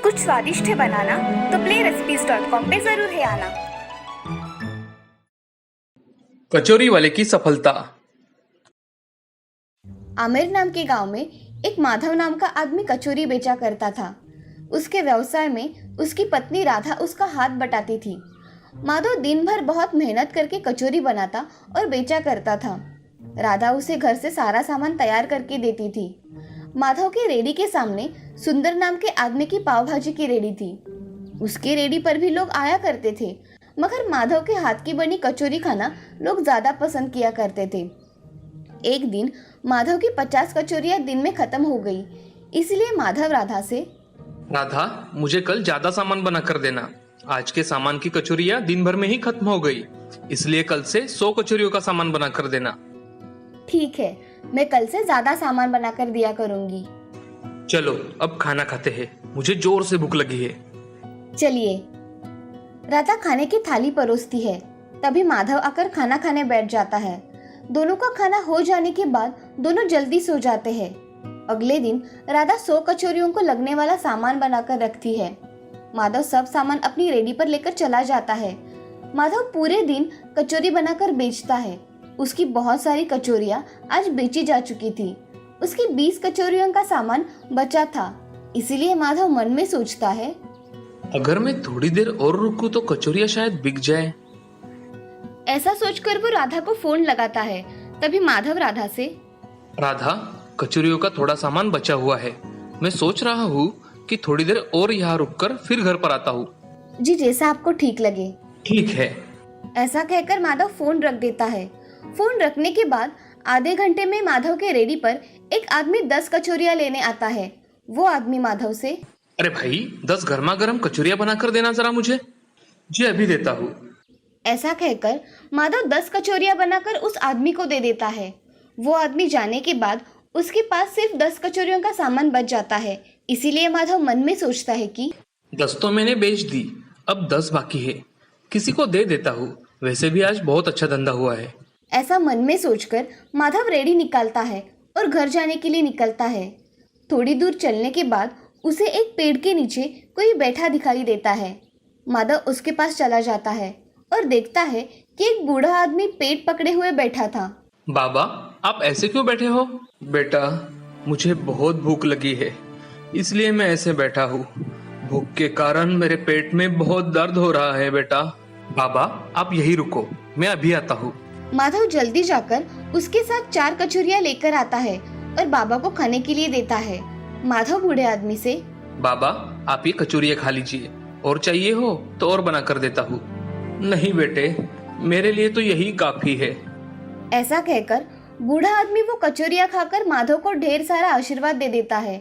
कुछ स्वादिष्ट है बनाना तो playrecipes.com पे जरूर है आना। कचौरी वाले की सफलता। आमिर नाम के गांव में एक माधव नाम का आदमी कचौरी बेचा करता था। उसके व्यवसाय में उसकी पत्नी राधा उसका हाथ बटाती थी। माधव दिन भर बहुत मेहनत करके कचौरी बनाता और बेचा करता था। राधा उसे घर से सारा सामान तैयार करके देती थी। माधव की रेडी के सामने सुंदर नाम के आदमी की पाव भाजी की रेडी थी। उसकी रेडी पर भी लोग आया करते थे, मगर माधव के हाथ की बनी कचौरी खाना लोग ज़्यादा पसंद किया करते थे। एक दिन माधव की 50 कचौरियाँ दिन में खत्म हो गई, इसलिए माधव राधा से, राधा, मुझे कल ज्यादा सामान बना कर देना। आज के सामान की कचौरियाँ दिन भर में ही खत्म हो गई, इसलिए कल से 100 कचौरियों का सामान बना कर देना। ठीक है, मैं कल से ज़्यादा सामान बना कर दिया करूँगी। चलो अब खाना खाते हैं, मुझे जोर से भूख लगी है। चलिए। राधा खाने की थाली परोसती है, तभी माधव आकर खाना खाने बैठ जाता है। दोनों का खाना हो जाने के बाद दोनों जल्दी सो जाते हैं। अगले दिन राधा 100 कचौरियों को लगने वाला सामान बनाकर रखती है। माधव सब सामान अपनी रेडी पर लेकर चला जाता है। माधव पूरे दिन कचौरी बनाकर बेचता है। उसकी बहुत सारी कचौरियाँ आज बेची जा चुकी थी। उसकी 20 कचौरियों का सामान बचा था, इसीलिए माधव मन में सोचता है, अगर मैं थोड़ी देर और रुकूं तो कचौरियाँ शायद बिक जाए। ऐसा सोचकर वो राधा को फोन लगाता है। तभी माधव राधा से, राधा, कचौरियों का थोड़ा सामान बचा हुआ है। मैं सोच रहा हूँ कि थोड़ी देर और यहाँ रुककर फिर घर पर आता हूँ। जी, जैसा आपको ठीक लगे। ठीक है। ऐसा कहकर माधव फोन रख देता है। फोन रखने के बाद आधे घंटे में माधव के रेडी पर एक आदमी 10 कचौरियाँ लेने आता है। वो आदमी माधव से, अरे भाई, 10 गर्मा गर्म कचौरियाँ बना कर देना जरा मुझे। जी, अभी देता हूँ। ऐसा कहकर माधव 10 कचौरियाँ बनाकर उस आदमी को दे देता है। वो आदमी जाने के बाद उसके पास सिर्फ 10 कचौरियों का सामान बच जाता है, इसीलिए माधव मन में सोचता है कि 10 तो मैंने बेच दी, अब 10 बाकी है, किसी को दे देता हूँ। वैसे भी आज बहुत अच्छा धंधा हुआ है। ऐसा मन में सोचकर माधव रेडी निकालता है और घर जाने के लिए निकलता है। थोड़ी दूर चलने के बाद उसे एक पेड़ के नीचे कोई बैठा दिखाई देता है। माधव उसके पास चला जाता है और देखता है कि एक बूढ़ा आदमी पेट पकड़े हुए बैठा था। बाबा, आप ऐसे क्यों बैठे हो? बेटा, मुझे बहुत भूख लगी है, इसलिए मैं ऐसे बैठा हूँ। भूख के कारण मेरे पेट में बहुत दर्द हो रहा है बेटा। बाबा, आप यही रुको, मैं अभी आता हूँ। माधव जल्दी जाकर उसके साथ 4 कचौरियाँ लेकर आता है और बाबा को खाने के लिए देता है। माधव बूढ़े आदमी से, बाबा, आप ये कचौरियाँ खा लीजिए, और चाहिए हो तो और बना कर देता हूँ। नहीं बेटे, मेरे लिए तो यही काफी है। ऐसा कहकर बूढ़ा आदमी वो कचौरियाँ खाकर माधव को ढेर सारा आशीर्वाद दे देता है।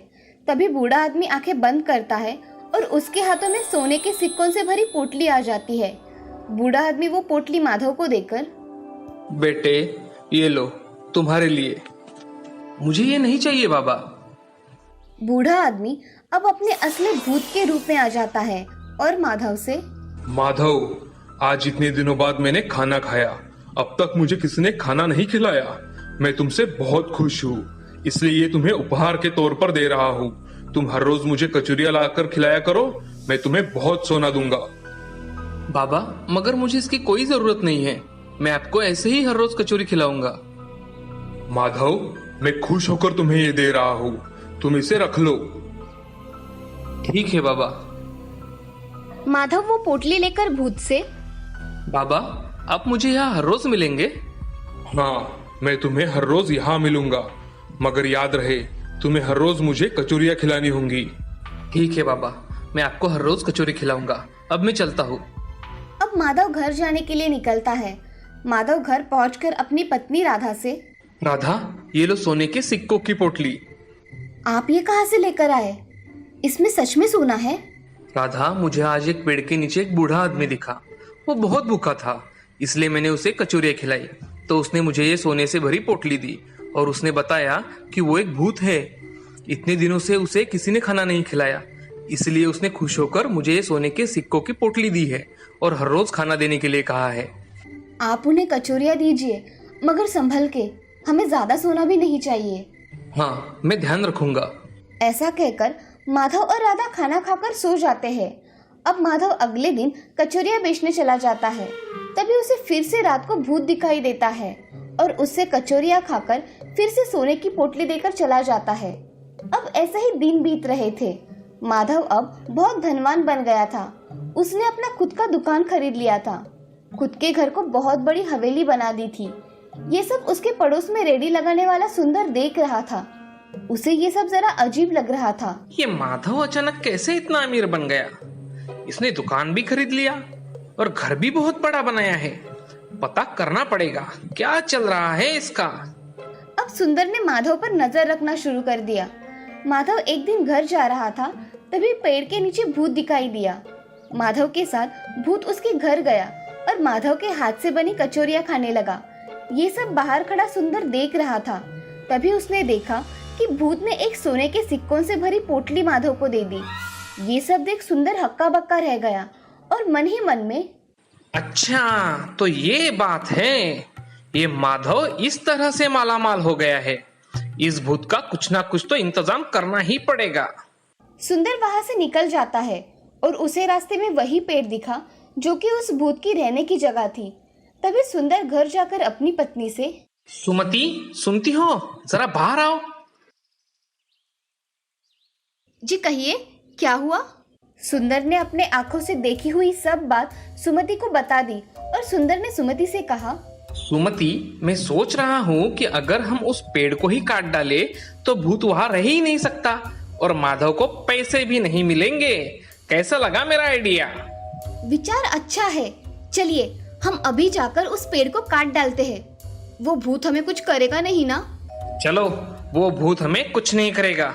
तभी बूढ़ा आदमी आंखें बंद करता है और उसके हाथों में सोने के सिक्कों से भरी पोटली आ जाती है। बूढ़ा आदमी वो पोटली माधव को देकर, बेटे, ये लो, तुम्हारे लिए। मुझे ये नहीं चाहिए बाबा। बूढ़ा आदमी अब अपने असली भूत के रूप में आ जाता है और माधव से, माधव, आज इतने दिनों बाद मैंने खाना खाया। अब तक मुझे किसी ने खाना नहीं खिलाया। मैं तुमसे बहुत खुश हूँ, इसलिए ये तुम्हें उपहार के तौर पर दे रहा हूँ। तुम हर रोज मुझे कचौरियाँ लाकर खिलाया करो, मैं तुम्हें बहुत सोना दूंगा। बाबा, मगर मुझे इसकी कोई जरूरत नहीं है, मैं आपको ऐसे ही हर रोज कचौरी खिलाऊंगा। माधव, मैं खुश होकर तुम्हें ये दे रहा हूँ, तुम इसे रख लो। ठीक है बाबा। माधव वो पोटली लेकर भूत से, बाबा, आप मुझे यहाँ हर रोज मिलेंगे? हाँ, मैं तुम्हें हर रोज यहाँ मिलूंगा, मगर याद रहे, तुम्हें हर रोज मुझे कचौरियाँ खिलानी होंगी। ठीक है बाबा, मैं आपको हर रोज कचौरी खिलाऊंगा। अब मैं चलता हूँ। अब माधव घर जाने के लिए निकलता है। माधव घर पहुंचकर अपनी पत्नी राधा से, राधा, ये लो सोने के सिक्कों की पोटली। आप ये कहाँ से लेकर आए? इसमें सच में सोना है? राधा, मुझे आज एक पेड़ के नीचे एक बूढ़ा आदमी दिखा। वो बहुत भूखा था, इसलिए मैंने उसे कचौरियाँ खिलाई, तो उसने मुझे ये सोने से भरी पोटली दी और उसने बताया कि वो एक भूत है। इतने दिनों से उसे किसी ने खाना नहीं खिलाया, इसलिए उसने खुश होकर मुझे ये सोने के सिक्कों की पोटली दी है और हर रोज खाना देने के लिए कहा है। आप उन्हें कचौरियाँ दीजिए, मगर संभल के, हमें ज्यादा सोना भी नहीं चाहिए। हाँ, मैं ध्यान रखूंगा। ऐसा कहकर माधव और राधा खाना खाकर सो जाते हैं। अब माधव अगले दिन कचौरियाँ बेचने चला जाता है। तभी उसे फिर से रात को भूत दिखाई देता है और उससे कचौरियाँ खाकर फिर से सोने की पोटली देकर चला जाता है। अब ऐसे ही दिन बीत रहे थे। माधव अब बहुत धनवान बन गया था। उसने अपना खुद का दुकान खरीद लिया था। खुद के घर को बहुत बड़ी हवेली बना दी थी। ये सब उसके पड़ोस में रेडी लगाने वाला सुंदर देख रहा था। उसे ये सब जरा अजीब लग रहा था। ये माधव अचानक कैसे इतना अमीर बन गया? इसने दुकान भी खरीद लिया और घर भी बहुत बड़ा बनाया है। पता करना पड़ेगा क्या चल रहा है इसका। अब सुंदर ने माधव पर नजर रखना शुरू कर दिया। माधव एक दिन घर जा रहा था, तभी पेड़ के नीचे भूत दिखाई दिया। माधव के साथ भूत उसके घर गया और माधव के हाथ से बनी कचौरियाँ खाने लगा। ये सब बाहर खड़ा सुंदर देख रहा था। तभी उसने देखा कि भूत ने एक सोने के सिक्कों से भरी पोटली माधव को दे दी। ये सब देख सुंदर हक्का बक्का रह गया और मन ही मन में, अच्छा तो ये बात है। ये माधव इस तरह से मालामाल हो गया है। इस भूत का कुछ ना कुछ तो इंतजाम करना ही पड़ेगा। सुंदर वहां से निकल जाता है और उसे रास्ते में वही पेड़ दिखा जो कि उस भूत की रहने की जगह थी। तभी सुंदर घर जाकर अपनी पत्नी से, सुमति, सुनती हो? जरा बाहर आओ। जी कहिए, क्या हुआ? सुंदर ने अपने आंखों से देखी हुई सब बात सुमति को बता दी और सुंदर ने सुमति से कहा, सुमति, मैं सोच रहा हूँ कि अगर हम उस पेड़ को ही काट डाले तो भूत वहां रह ही नहीं सकता और माधव को पैसे भी नहीं मिलेंगे। कैसा लगा मेरा आइडिया? विचार अच्छा है। चलिए हम अभी जाकर उस पेड़ को काट डालते हैं। वो भूत हमें कुछ करेगा नहीं ना? चलो, वो भूत हमें कुछ नहीं करेगा।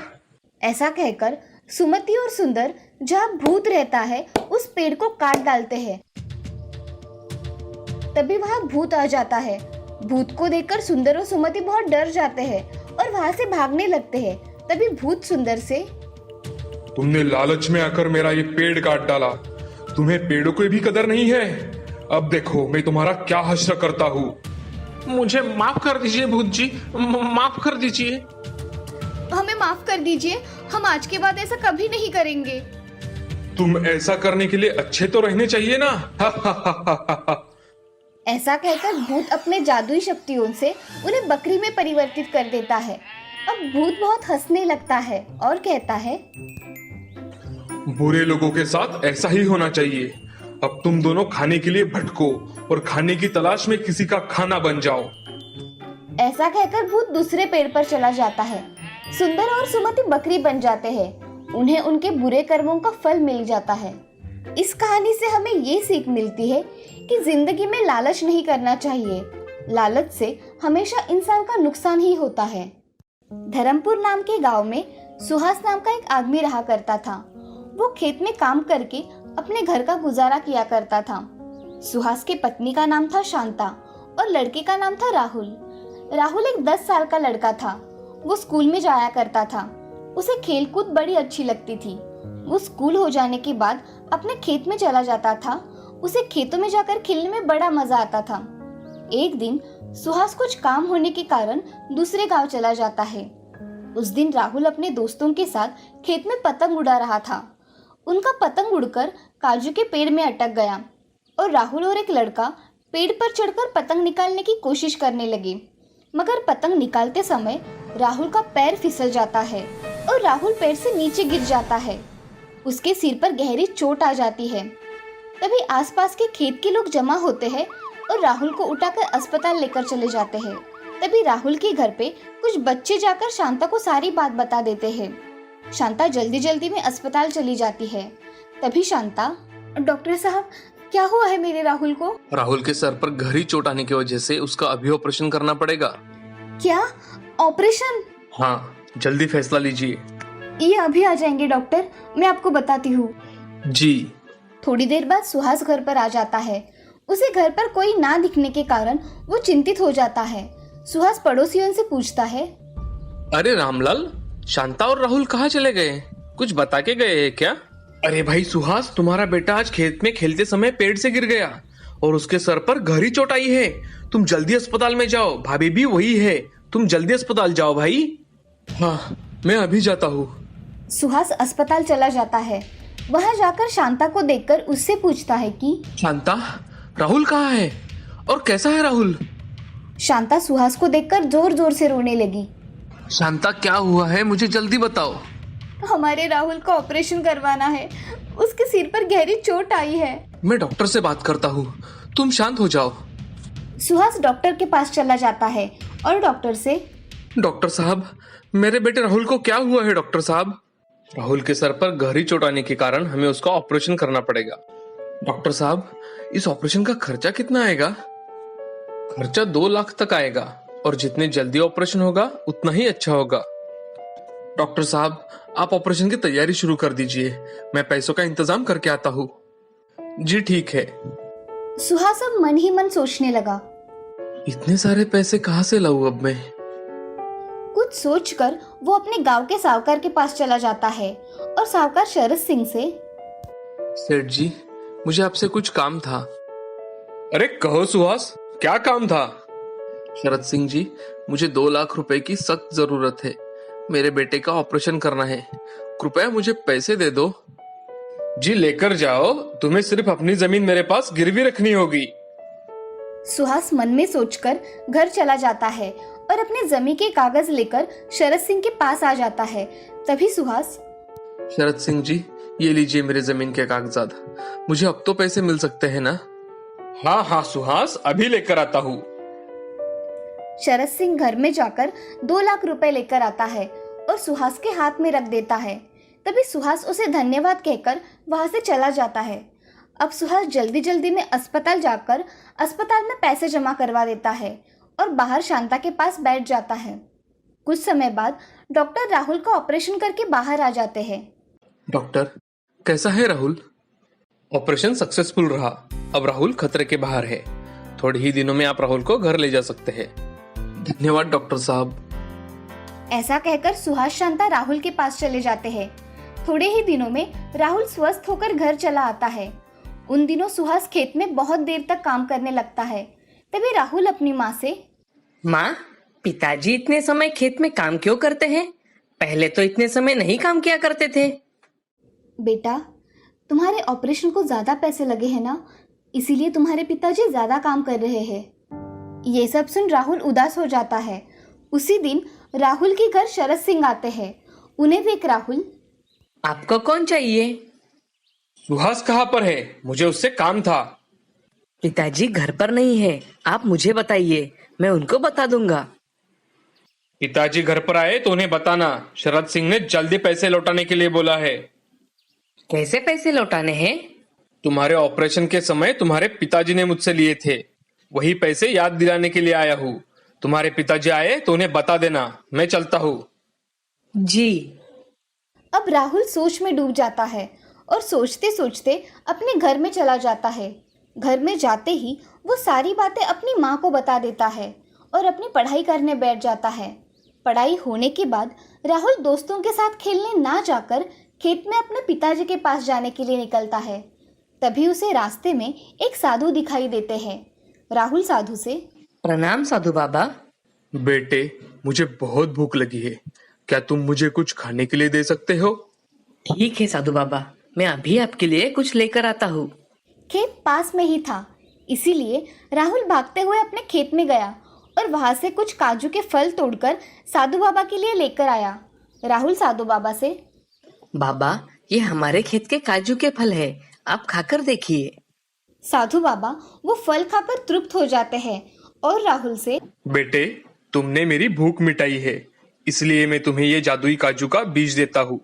ऐसा कहकर सुमति और सुंदर जहाँ भूत रहता है उस पेड़ को काट डालते हैं। तभी वहाँ भूत आ जाता है। भूत को देखकर सुंदर और सुमति बहुत डर जाते हैं और वहाँ से भागने लगते हैं। तभी भूत सुंदर से, तुमने लालच में आकर मेरा ये पेड़ काट डाला। तुम्हें पेड़ों की भी कदर नहीं है। अब देखो मैं तुम्हारा क्या हश्र करता हूँ। मुझे माफ कर दीजिए भूत जी, माफ कर दीजिए। हमें माफ कर दीजिए, हम आज के बाद ऐसा कभी नहीं करेंगे। तुम ऐसा करने के लिए अच्छे तो रहने चाहिए ना। ऐसा कहकर भूत अपने जादुई शक्तियों से उन्हें बकरी में परिवर्तित कर देता है। अब भूत बहुत हंसने लगता है और कहता है, बुरे लोगों के साथ ऐसा ही होना चाहिए। अब तुम दोनों खाने के लिए भटको और खाने की तलाश में किसी का खाना बन जाओ। ऐसा कहकर भूत दूसरे पेड़ पर चला जाता है। सुंदर और सुमति बकरी बन जाते हैं। उन्हें उनके बुरे कर्मों का फल मिल जाता है। इस कहानी से हमें ये सीख मिलती है कि जिंदगी में लालच नहीं करना चाहिए। लालच से हमेशा इंसान का नुकसान ही होता है। धर्मपुर नाम के गांव में सुहास नाम का एक आदमी रहा करता था। वो खेत में काम करके अपने घर का गुजारा किया करता था। सुहास के पत्नी का नाम था शांता और लड़के का नाम था राहुल। राहुल एक 10 साल का लड़का था। वो स्कूल में जाया करता था। उसे खेलकूद बड़ी अच्छी लगती थी। वो स्कूल हो जाने के बाद अपने खेत में चला जाता था। उसे खेतों में जाकर खेलने में बड़ा मजा आता था। एक दिन सुहास कुछ काम होने के कारण दूसरे गांव चला जाता है। उस दिन राहुल अपने दोस्तों के साथ खेत में पतंग उड़ा रहा था। उनका पतंग उड़कर काजू के पेड़ में अटक गया और राहुल और एक लड़का पेड़ पर चढ़कर पतंग निकालने की कोशिश करने लगे। मगर पतंग निकालते समय राहुल का पैर फिसल जाता है और राहुल पेड़ से नीचे गिर जाता है। उसके सिर पर गहरी चोट आ जाती है। तभी आसपास के खेत के लोग जमा होते हैं और राहुल को उठाकर अस्पताल लेकर चले जाते हैं। तभी राहुल के घर पे कुछ बच्चे जाकर शांता को सारी बात बता देते हैं। शांता जल्दी जल्दी में अस्पताल चली जाती है। तभी शांता, डॉक्टर साहब क्या हुआ है मेरे राहुल को? राहुल के सर पर गहरी चोट आने की वजह से उसका अभी ऑपरेशन करना पड़ेगा। क्या ऑपरेशन? हाँ, जल्दी फैसला लीजिए। ये अभी आ जाएंगे डॉक्टर, मैं आपको बताती हूँ। जी। थोड़ी देर बाद सुहास घर पर आ जाता है। उसे घर पर कोई ना दिखने के कारण वो चिंतित हो जाता है। सुहास पड़ोसियों से पूछता है, अरे रामलाल, शांता और राहुल कहाँ चले गए? कुछ बता के गए हैं क्या? अरे भाई सुहास, तुम्हारा बेटा आज खेत में खेलते समय पेड़ से गिर गया और उसके सर पर गहरी चोट आई है। तुम जल्दी अस्पताल में जाओ, भाभी भी वही है, तुम जल्दी अस्पताल जाओ भाई। हाँ, मैं अभी जाता हूँ। सुहास अस्पताल चला जाता है। वहां जाकर शांता को देखकर उससे पूछता है कि शांता, राहुल कहाँ है और कैसा है राहुल? शांता सुहास को देखकर जोर जोर से रोने लगी। शांता, क्या हुआ है, मुझे जल्दी बताओ। हमारे राहुल का ऑपरेशन करवाना है, उसके सिर पर गहरी चोट आई है। मैं डॉक्टर से बात करता हूँ, तुम शांत हो जाओ। सुहास डॉक्टर के पास चला जाता है और डॉक्टर से डॉक्टर साहब, मेरे बेटे राहुल को क्या हुआ है डॉक्टर साहब? राहुल के सर पर गहरी चोट आने के कारण हमें उसका ऑपरेशन करना पड़ेगा। डॉक्टर साहब, इस ऑपरेशन का खर्चा कितना आएगा? खर्चा 2 लाख तक आएगा और जितने जल्दी ऑपरेशन होगा उतना ही अच्छा होगा। डॉक्टर साहब, आप ऑपरेशन की तैयारी शुरू कर दीजिए, मैं पैसों का इंतजाम करके आता हूँ। जी ठीक है। सुहास अब मन ही मन सोचने लगा। इतने सारे पैसे कहाँ से लाऊं अब मैं? कुछ सोचकर वो अपने गांव के साहूकार के पास चला जाता है और साहूकार शरद सिंह से सेठ जी, मुझे आपसे कुछ काम था। अरे कहो सुहास, क्या काम था? शरद सिंह जी, मुझे 2 लाख रुपए की सख्त जरूरत है। मेरे बेटे का ऑपरेशन करना है, कृपया मुझे पैसे दे दो। जी लेकर जाओ, तुम्हें सिर्फ अपनी जमीन मेरे पास गिरवी रखनी होगी। सुहास मन में सोचकर घर चला जाता है और अपने जमीन के कागज लेकर शरद सिंह के पास आ जाता है। तभी सुहास शरद सिंह जी, ये लीजिए मेरे जमीन के कागजात, मुझे अब तो पैसे मिल सकते हैं ना? हाँ हाँ सुहास, अभी लेकर आता हूँ। शरद सिंह घर में जाकर 2 लाख रुपए लेकर आता है और सुहास के हाथ में रख देता है। तभी सुहास उसे धन्यवाद कहकर वहां से चला जाता है। अब सुहास जल्दी जल्दी में अस्पताल जाकर अस्पताल में पैसे जमा करवा देता है और बाहर शांता के पास बैठ जाता है। कुछ समय बाद डॉक्टर राहुल का ऑपरेशन करके बाहर आ जाते हैं। डॉक्टर, कैसा है राहुल? ऑपरेशन सक्सेसफुल रहा, अब राहुल खतरे के बाहर है। थोड़े ही दिनों में आप राहुल को घर ले जा सकते हैं। धन्यवाद डॉक्टर साहब। ऐसा कहकर सुहास शांता राहुल के पास चले जाते हैं। थोड़े ही दिनों में राहुल स्वस्थ होकर घर चला आता है। उन दिनों सुहास खेत में बहुत देर तक काम करने लगता है। तभी राहुल अपनी माँ से माँ, पिताजी इतने समय खेत में काम क्यों करते हैं? पहले तो इतने समय नहीं काम किया करते थे। बेटा, तुम्हारे ऑपरेशन को ज्यादा पैसे लगे हैं ना, इसीलिए तुम्हारे पिताजी ज्यादा काम कर रहे हैं। ये सब सुन राहुल उदास हो जाता है। उसी दिन राहुल के घर शरद सिंह आते हैं। उन्हें देख राहुल आपको कौन चाहिए? सुहास कहाँ पर है? मुझे उससे काम था। पिताजी घर पर नहीं है, आप मुझे बताइए, मैं उनको बता दूंगा। पिताजी घर पर आए तो उन्हें बताना, शरद सिंह ने जल्दी पैसे लौटाने के लिए बोला है। कैसे पैसे लौटाने हैं? तुम्हारे ऑपरेशन के समय तुम्हारे पिताजी ने मुझसे लिए थे, वही पैसे याद दिलाने के लिए आया हूँ। तुम्हारे पिताजी आए तो उन्हें बता देना, मैं चलता हूँ। जी। अब राहुल सोच में डूब जाता है और सोचते सोचते अपने घर में चला जाता है। घर में जाते ही वो सारी बातें अपनी माँ को बता देता है और अपनी पढ़ाई करने बैठ जाता है। पढ़ाई होने के बाद राहुल दोस्तों के साथ खेलने ना जाकर खेत में अपने पिताजी के पास जाने के लिए निकलता है। तभी उसे रास्ते में एक साधु दिखाई देते हैं। राहुल साधु से प्रणाम साधु बाबा। बेटे, मुझे बहुत भूख लगी है, क्या तुम मुझे कुछ खाने के लिए दे सकते हो? ठीक है साधु बाबा, मैं अभी आपके लिए कुछ लेकर आता हूँ। खेत पास में ही था, इसीलिए राहुल भागते हुए अपने खेत में गया और वहां से कुछ काजू के फल तोड़कर साधु बाबा के लिए लेकर आया। राहुल साधु बाबा से बाबा, ये हमारे खेत के काजू के फल है, आप खाकर देखिए। साधु बाबा वो फल खाकर तृप्त हो जाते हैं और राहुल से बेटे, तुमने मेरी भूख मिटाई है, इसलिए मैं तुम्हें ये जादुई काजू का बीज देता हूँ।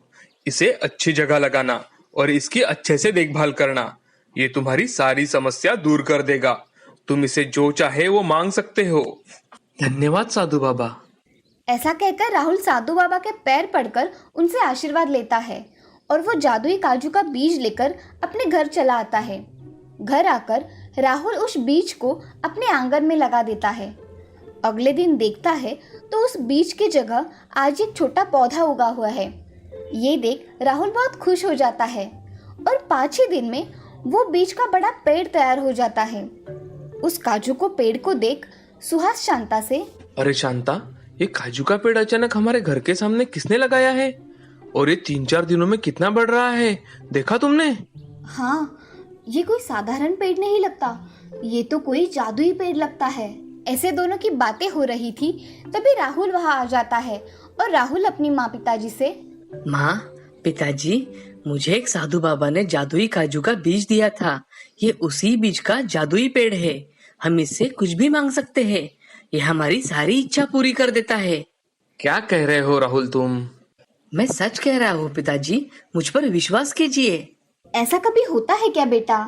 इसे अच्छी जगह लगाना और इसकी अच्छे से देखभाल करना, ये तुम्हारी सारी समस्या दूर कर देगा। तुम इसे जो चाहे वो मांग सकते हो। धन्यवाद साधु बाबा। ऐसा कहकर राहुल साधु बाबा के पैर पड़कर उनसे आशीर्वाद लेता है और वो जादुई काजू का बीज लेकर अपने घर चला आता है। घर आकर राहुल उस बीज को अपने आंगन में लगा देता है। अगले दिन देखता है तो उस बीज की जगह आज एक छोटा पौधा उगा हुआ है। ये देख राहुल बहुत खुश हो जाता है और 5 ही दिन में वो बीज का बड़ा पेड़ तैयार हो जाता है। उस काजू को पेड़ को देख सुहास शांता से अरे शांता, ये काजू का पेड़ अचानक हमारे घर के सामने किसने लगाया है? और ये 3-4 दिनों में कितना बढ़ रहा है, देखा तुमने? हाँ, ये कोई साधारण पेड़ नहीं लगता, ये तो कोई जादुई पेड़ लगता है। ऐसे दोनों की बातें हो रही थी, तभी राहुल वहाँ आ जाता है और राहुल अपनी माँ पिताजी से, माँ, पिताजी, मुझे एक साधु बाबा ने जादुई काजू का बीज दिया था। ये उसी बीज का जादुई पेड़ है। हम इससे कुछ भी मांग सकते हैं। ये हमारी सारी इच्छा पूरी कर देता है। क्या कह रहे हो राहुल तुम? मैं सच कह रहा हूँ पिताजी, मुझ पर विश्वास कीजिए। ऐसा कभी होता है क्या बेटा?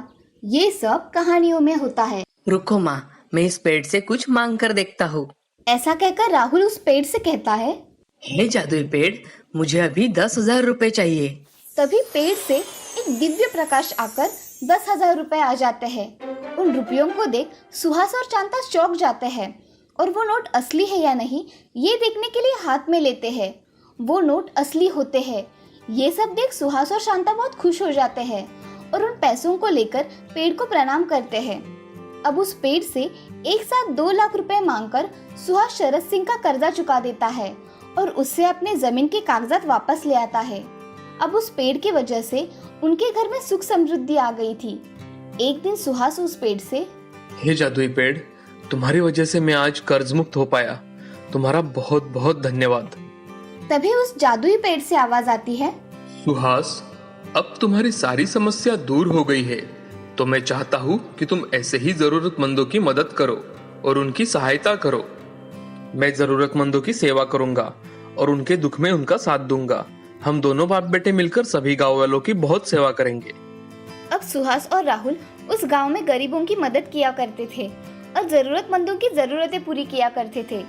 ये सब कहानियों में होता है। रुको माँ, मैं इस पेड़ से कुछ मांग कर देखता हूँ। ऐसा कहकर राहुल उस पेड़ से कहता है, हे जादुई पेड़, मुझे अभी 10,000 रुपए चाहिए। तभी पेड़ से एक दिव्य प्रकाश आकर 10,000 रुपए आ जाते हैं। उन रुपयों को देख सुहास और शांता चौंक जाते हैं और वो नोट असली है या नहीं ये देखने के लिए हाथ में लेते हैं। वो नोट असली होते हैं। ये सब देख सुहास और शांता बहुत खुश हो जाते हैं और उन पैसों को लेकर पेड़ को प्रणाम करते हैं। अब उस पेड़ से एक साथ 2 लाख रुपए मांगकर सुहास शरद सिंह का कर्जा चुका देता है और उससे अपने जमीन के कागजात वापस ले आता है। अब उस पेड़ की वजह से उनके घर में सुख समृद्धि आ गई थी। एक दिन सुहास उस पेड़ से, हे जादुई पेड़, तुम्हारी वजह से मैं आज कर्ज मुक्त हो पाया। तुम्हारा बहुत बहुत धन्यवाद। तभी उस जादुई पेड़ से आवाज आती है, सुहास, अब तुम्हारी सारी समस्या दूर हो गई है, तो मैं चाहता हूँ कि तुम ऐसे ही जरूरतमंदों की मदद करो और उनकी सहायता करो। मैं जरूरतमंदों की सेवा करूंगा और उनके दुख में उनका साथ दूंगा। हम दोनों बाप बेटे मिलकर सभी गांव वालों की बहुत सेवा करेंगे। अब सुहास और राहुल उस गांव में गरीबों की मदद किया करते थे और जरूरतमंदों की जरूरतें पूरी किया करते थे।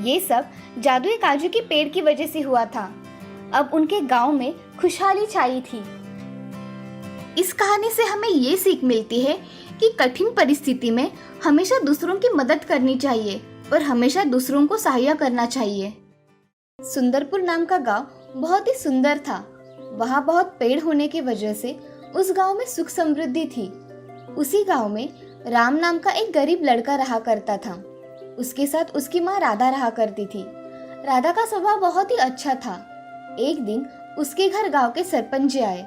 ये सब जादुई काजू के पेड़ की वजह से हुआ था। अब उनके गांव में खुशहाली छाई थी। इस कहानी से हमें ये सीख मिलती है कि कठिन परिस्थिति में हमेशा दूसरों की मदद करनी चाहिए और हमेशा दूसरों को सहायता करना चाहिए। सुंदरपुर नाम का गांव बहुत ही सुंदर था। वहाँ बहुत पेड़ होने की वजह से उस गांव में सुख समृद्धि थी। उसी गांव में राम नाम का एक गरीब लड़का रहा करता था। उसके साथ उसकी माँ राधा रहा करती थी। राधा का स्वभाव बहुत ही अच्छा था। एक दिन उसके घर गांव के सरपंच जी आए।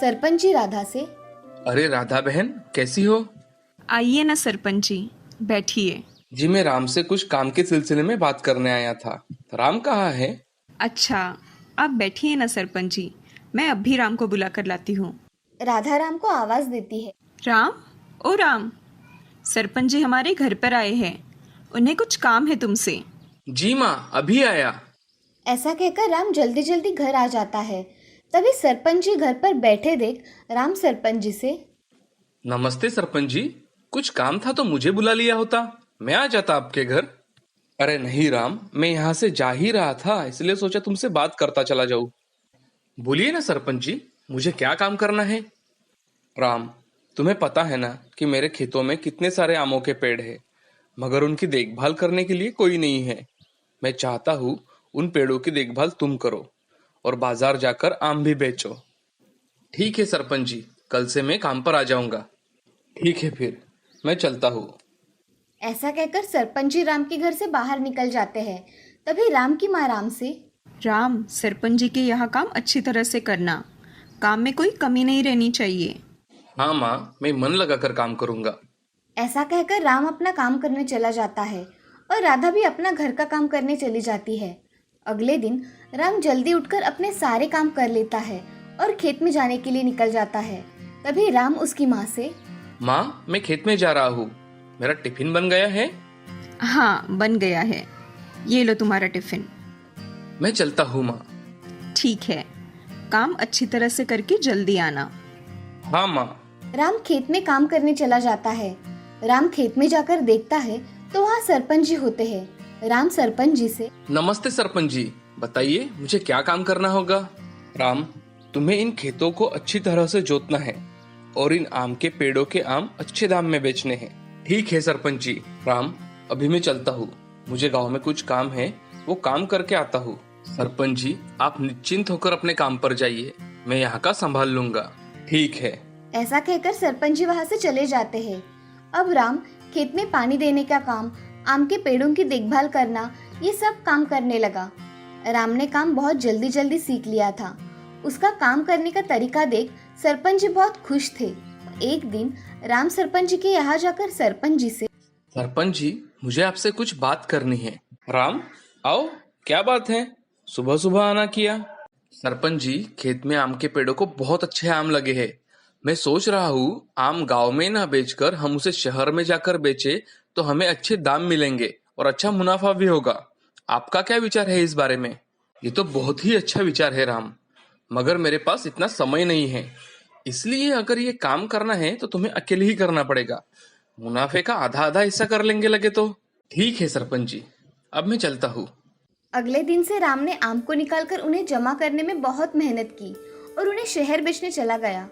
सरपंच जी राधा से, अरे राधा बहन, कैसी हो? आइए ना सरपंच जी, बैठिए। जी, मैं राम से कुछ काम के सिलसिले में बात करने आया था। राम कहाँ है? अच्छा, आप बैठिए ना सरपंच जी, मैं अभी राम को बुला कर लाती हूँ। राधा राम को आवाज देती है, राम, ओ राम, सरपंच जी हमारे घर पर आए हैं, उन्हें कुछ काम है तुमसे। जी माँ, अभी आया। ऐसा कहकर राम जल्दी जल्दी घर आ जाता है। तभी सरपंच जी घर पर बैठे देख राम सरपंच जी से, नमस्ते सरपंच जी, कुछ काम था तो मुझे बुला लिया होता, मैं आ जाता आपके घर। अरे नहीं राम, मैं यहाँ से जा ही रहा था, इसलिए सोचा तुमसे बात करता चला जाऊँ। बोलिए ना सरपंच जी, मुझे क्या काम करना है? राम, तुम्हें पता है ना कि मेरे खेतों में कितने सारे आमों के पेड़ हैं, मगर उनकी देखभाल करने के लिए कोई नहीं है। मैं चाहता हूँ उन पेड़ों की देखभाल तुम करो और बाजार जाकर आम भी बेचो। ठीक है सरपंच जी, कल से मैं काम पर आ जाऊंगा। ठीक है, फिर मैं चलता हूँ। ऐसा कहकर सरपंच जी राम के घर से बाहर निकल जाते हैं। तभी राम की माँ राम से, राम, सरपंच जी के यहाँ काम अच्छी तरह से करना, काम में कोई कमी नहीं रहनी चाहिए। हाँ माँ, मैं मन लगाकर काम करूंगा। ऐसा कहकर राम अपना काम करने चला जाता है और राधा भी अपना घर का काम करने चली जाती है। अगले दिन राम जल्दी उठकर अपने सारे काम कर लेता है और खेत में जाने के लिए निकल जाता है। तभी राम उसकी माँ से, माँ, मैं खेत में जा रहा हूँ, मेरा टिफिन बन गया है? हाँ, बन गया है, ये लो तुम्हारा टिफिन। मैं चलता हूँ माँ। ठीक है, काम अच्छी तरह से करके जल्दी आना। हाँ माँ। राम खेत में काम करने चला जाता है। राम खेत में जाकर देखता है तो वहाँ सरपंच जी होते हैं। राम सरपंच जी से, नमस्ते सरपंच जी, बताइए मुझे क्या काम करना होगा? राम, तुम्हें इन खेतों को अच्छी तरह से जोतना है और इन आम के पेड़ों के आम अच्छे दाम में बेचने हैं। ठीक है सरपंच जी। राम, अभी मैं चलता हूँ, मुझे गांव में कुछ काम है, वो काम करके आता हूँ। सरपंच जी, आप निश्चिंत होकर अपने काम पर जाइए, मैं यहाँ का संभाल लूंगा। ठीक है। ऐसा कहकर सरपंच जी वहाँ से चले जाते हैं। अब राम खेत में पानी देने का काम, आम के पेड़ों की देखभाल करना, ये सब काम करने लगा। राम ने काम बहुत जल्दी जल्दी सीख लिया था। उसका काम करने का तरीका देख सरपंच जी बहुत खुश थे। एक दिन राम सरपंच जी के यहाँ जाकर सरपंच जी से, सरपंच जी, मुझे आपसे कुछ बात करनी है। राम, आओ, क्या बात है? सुबह सुबह आना किया। सरपंच जी, खेत में आम के पेड़ों को बहुत अच्छे आम लगे हैं। मैं सोच रहा हूँ आम गांव में ना बेचकर हम उसे शहर में जाकर बेचे तो हमें अच्छे दाम मिलेंगे और अच्छा मुनाफा भी होगा। आपका क्या विचार है इस बारे में? ये तो बहुत ही अच्छा विचार है राम, मगर मेरे पास इतना समय नहीं है, इसलिए अगर ये काम करना है तो तुम्हें अकेले ही करना पड़ेगा। मुनाफे का आधा आधा हिस्सा कर लेंगे लगे तो। ठीक है सरपंच जी, अब मैं चलता हूँ। अगले दिन से राम ने आम को निकालकर उन्हें जमा करने में बहुत मेहनत की और उन्हें शहर बेचने चला गया।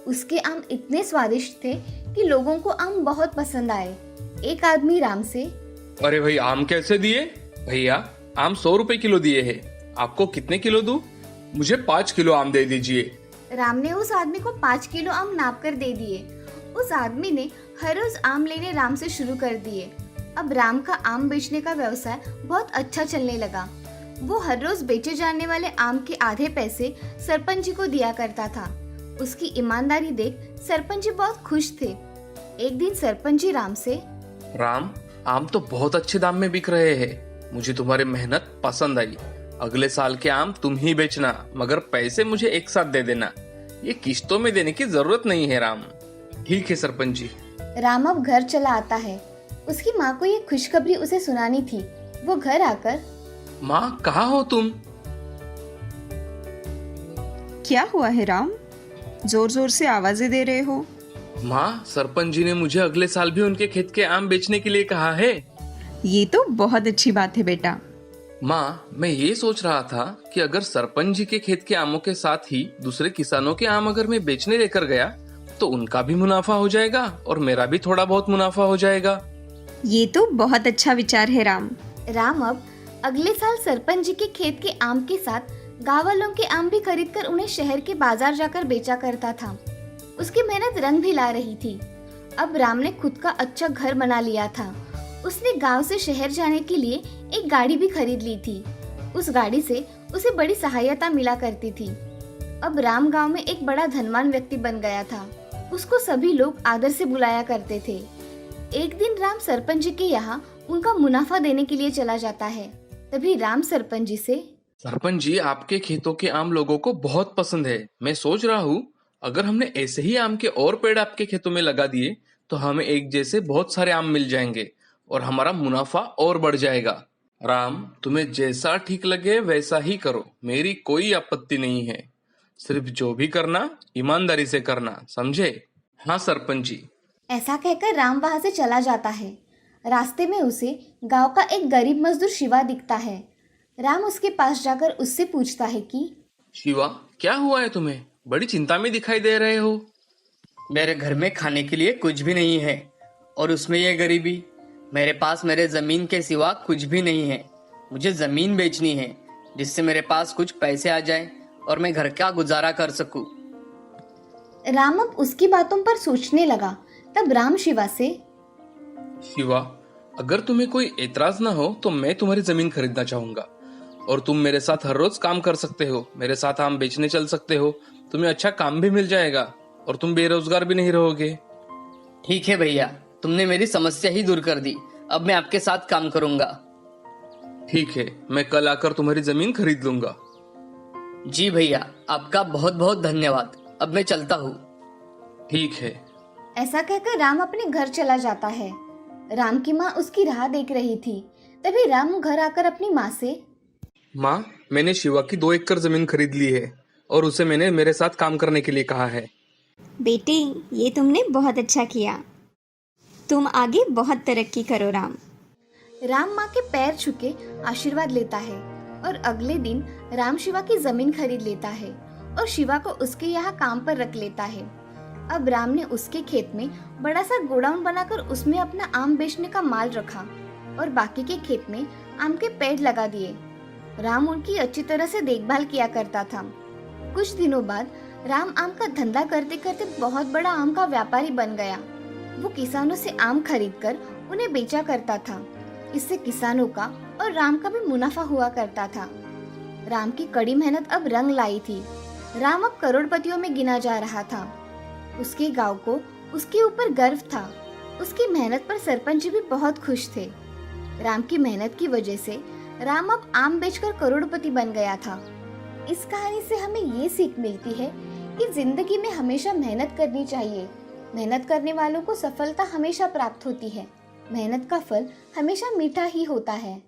उसके आम इतने स्वादिष्ट थे कि लोगों को आम बहुत पसंद आए। एक आदमी राम से, अरे भाई, आम कैसे दिए? भैया, आम 100 रुपए किलो दिए हैं। आपको कितने किलो दूं? मुझे 5 किलो आम दे दीजिए। राम ने उस आदमी को 5 किलो आम नाप कर दे दिए। उस आदमी ने हर रोज आम लेने राम से शुरू कर दिए। अब राम का आम बेचने का व्यवसाय बहुत अच्छा चलने लगा। वो हर रोज बेचे जाने वाले आम के आधे पैसे सरपंच जी को दिया करता था। उसकी ईमानदारी देख सरपंच जी बहुत खुश थे। एक दिन सरपंच जी राम से, राम, आम तो बहुत अच्छे दाम में बिक रहे हैं। मुझे तुम्हारी मेहनत पसंद आई। अगले साल के आम तुम ही बेचना, मगर पैसे मुझे एक साथ दे देना। ये किश्तों में देने की जरूरत नहीं है राम। ठीक है सरपंच जी। राम अब घर चला आता है। उसकी माँ को ये खुशखबरी उसे सुनानी थी। वो घर आकर, माँ, कहाँ हो तुम? क्या हुआ है राम? जोर जोर से आवाजें दे रहे हो। माँ, सरपंच जी ने मुझे अगले साल भी उनके खेत के आम बेचने के लिए कहा है। ये तो बहुत अच्छी बात है बेटा। माँ, मैं ये सोच रहा था कि अगर सरपंच जी के खेत के आमों के साथ ही दूसरे किसानों के आम अगर मैं बेचने लेकर गया तो उनका भी मुनाफा हो जाएगा और मेरा भी थोड़ा बहुत मुनाफा हो जाएगा। ये तो बहुत अच्छा विचार है राम। राम अब अगले साल सरपंच जी के खेत के आम के साथ गाँव वालों के आम भी खरीदकर उन्हें शहर के बाजार जाकर बेचा करता था। उसकी मेहनत रंग भी ला रही थी। अब राम ने खुद का अच्छा घर बना लिया था। उसने गांव से शहर जाने के लिए एक गाड़ी भी खरीद ली थी। उस गाड़ी से उसे बड़ी सहायता मिला करती थी। अब राम गांव में एक बड़ा धनवान व्यक्ति बन गया था। उसको सभी लोग आदर से बुलाया करते थे। एक दिन राम सरपंच जी के यहाँ उनका मुनाफा देने के लिए चला जाता है। तभी राम सरपंच जी से, सरपंच जी, आपके खेतों के आम लोगों को बहुत पसंद है। मैं सोच रहा हूँ अगर हमने ऐसे ही आम के और पेड़ आपके खेतों में लगा दिए तो हमें एक जैसे बहुत सारे आम मिल जाएंगे और हमारा मुनाफा और बढ़ जाएगा। राम, तुम्हें जैसा ठीक लगे वैसा ही करो, मेरी कोई आपत्ति नहीं है। सिर्फ जो भी करना ईमानदारी से करना, समझे? हाँ सरपंच जी। ऐसा कहकर राम वहाँ से चला जाता है। रास्ते में उसे गांव का एक गरीब मजदूर शिवा दिखता है। राम उसके पास जाकर उससे पूछता है कि, शिवा, क्या हुआ है तुम्हें? बड़ी चिंता में दिखाई दे रहे हो। मेरे घर में खाने के लिए कुछ भी नहीं है और उसमें ये गरीबी। मेरे पास मेरे जमीन के सिवा कुछ भी नहीं है। मुझे जमीन बेचनी है जिससे मेरे पास कुछ पैसे आ जाए और मैं घर का गुजारा कर सकूं। राम अब उसकी बातों पर सोचने लगा। तब राम शिवा से, शिवा, अगर तुम्हें कोई एतराज ना हो तो मैं तुम्हारी जमीन खरीदना चाहूंगा और तुम मेरे साथ हर रोज काम कर सकते हो। मेरे साथ आम बेचने चल सकते हो। तुम्हें अच्छा काम भी मिल जाएगा और तुम बेरोजगार भी नहीं रहोगे। ठीक है भैया, तुमने मेरी समस्या ही दूर कर दी। अब मैं आपके साथ काम करूंगा। ठीक है, मैं कल आकर तुम्हारी जमीन खरीद लूंगा। जी भैया, आपका बहुत बहुत धन्यवाद। अब मैं चलता हूँ। ठीक है। ऐसा कहकर राम अपने घर चला जाता है। राम की माँ उसकी राह देख रही थी। तभी राम घर आकर अपनी माँ से, माँ, मैंने शिवा की 2 एकड़ जमीन खरीद ली है और उसे मैंने मेरे साथ काम करने के लिए कहा है। बेटे, ये तुमने बहुत अच्छा किया। तुम आगे बहुत तरक्की करो राम। राम माँ के पैर छूके आशीर्वाद लेता है और अगले दिन राम शिवा की जमीन खरीद लेता है और शिवा को उसके यहाँ काम पर रख लेता है। अब राम ने उसके खेत में बड़ा सा गोडाउन बनाकर उसमें अपना आम बेचने का माल रखा और बाकी के खेत में आम के पेड़ लगा दिए। राम उनकी अच्छी तरह से देखभाल किया करता था। कुछ दिनों बाद राम आम का धंधा करते करते बहुत बड़ा आम का व्यापारी बन गया। वो किसानों से आम खरीदकर उन्हें बेचा करता था। इससे किसानों का और राम का भी मुनाफा हुआ करता था। राम की कड़ी मेहनत अब रंग लाई थी। राम अब करोड़पतियों में गिना जा रहा था। उसके गांव को उसके ऊपर गर्व था। उसकी मेहनत पर सरपंच जी भी बहुत खुश थे। राम की मेहनत की वजह से राम अब आम बेचकर करोड़पति बन गया था। इस कहानी से हमें ये सीख मिलती है कि जिंदगी में हमेशा मेहनत करनी चाहिए। मेहनत करने वालों को सफलता हमेशा प्राप्त होती है। मेहनत का फल हमेशा मीठा ही होता है।